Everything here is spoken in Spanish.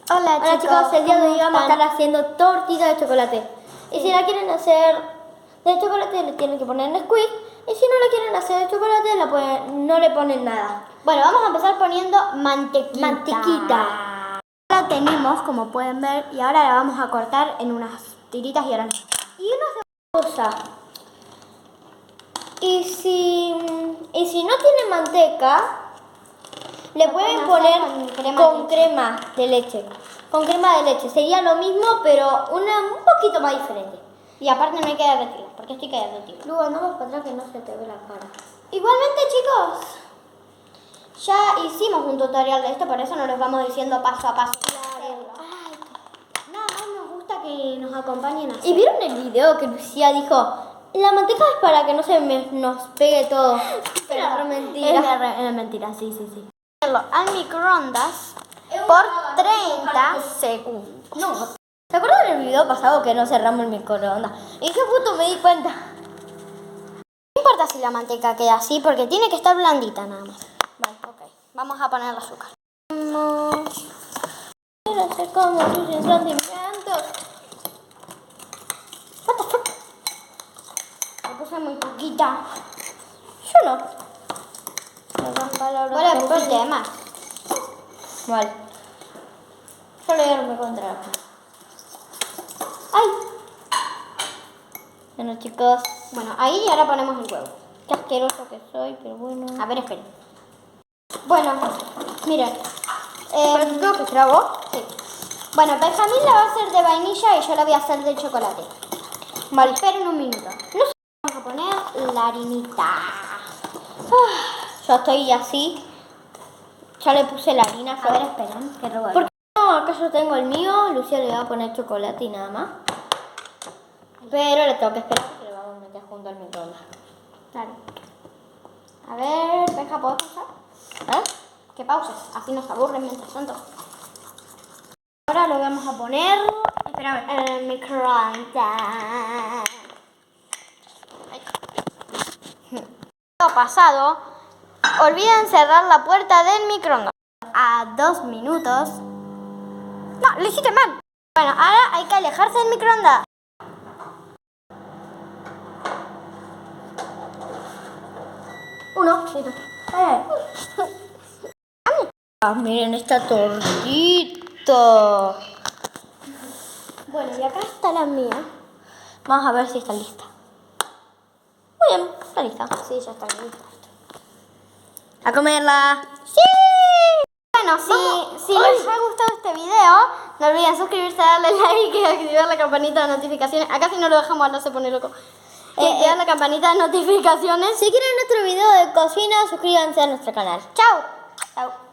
Hola chicos, el día de hoy vamos a estar haciendo tortita de chocolate. Y si la quieren hacer de chocolate le tienen que poner Nesquik. Y si no la quieren hacer de chocolate no le ponen nada. Bueno, vamos a empezar poniendo mantequita. Ya la tenemos, como pueden ver, y ahora la vamos a cortar en unas tiritas y ahora. Y una cosa. Y si no tiene manteca, le pueden poner con crema de leche. Con crema de leche. Sería lo mismo, pero un poquito más diferente. Y aparte no hay que derretirla, porque estoy que derretirla. Luego andamos para atrás que no se te ve la cara. Igualmente, chicos, ya hicimos un tutorial de esto, por eso no les vamos diciendo paso a paso. Ay, Nada más nos gusta que nos acompañen así. ¿y vieron el video que Lucía dijo? La manteca es para que no se nos pegue todo. Pero es mentira. Es mentira, sí. Al microondas por 30 segundos. No. ¿Se acuerdan del video pasado que no cerramos el microondas? ¿Y qué puto me di cuenta? No importa si la manteca queda así, porque tiene que estar blandita nada más. Vale, Ok, vamos a poner el azúcar. Quiero ser como tus sentimientos. What the fuck? Me puse muy poquita. Yo no. Vale, un poquito de más. Vale. Yo le voy a contra. ¡Ay! Bueno, chicos. Bueno, ahí y ahora ponemos el huevo. Qué asqueroso que soy, pero bueno. A ver, esperen. Bueno, miren. ¿Pero que trabo? Sí. Bueno, Benjamín la va a hacer de vainilla y yo la voy a hacer de chocolate. Vale. Esperen un minuto. Vamos a poner la harinita. Yo estoy así. Ya le puse la harina. A ver, esperen, que robo. ¿Por qué no? Acá yo tengo el mío. Lucía le va a poner chocolate y nada más. Pero le tengo que esperar porque le vamos a meter junto al microondas. Dale. A ver, Benja, ¿puedo pausar? ¿Eh? Que pauses, así nos aburren mientras tanto. Ahora lo vamos a poner. Espérame. En el microondas. Lo pasado, olviden cerrar la puerta del microondas. A 2 minutos. No, lo hiciste mal. Bueno, ahora hay que alejarse del microondas. Listo. Miren esta tortita. Bueno, y acá está la mía. Vamos a ver si está lista. Muy bien, está lista. Sí, ya está lista. A comerla. ¡Sí! Bueno, si les ha gustado este video, no olviden suscribirse, darle like y activar la campanita de notificaciones. Acá si no lo dejamos, ahora se pone loco. Activar la campanita de notificaciones. Si quieren otro video de cocina, suscríbanse a nuestro canal. ¡Chao! Chao.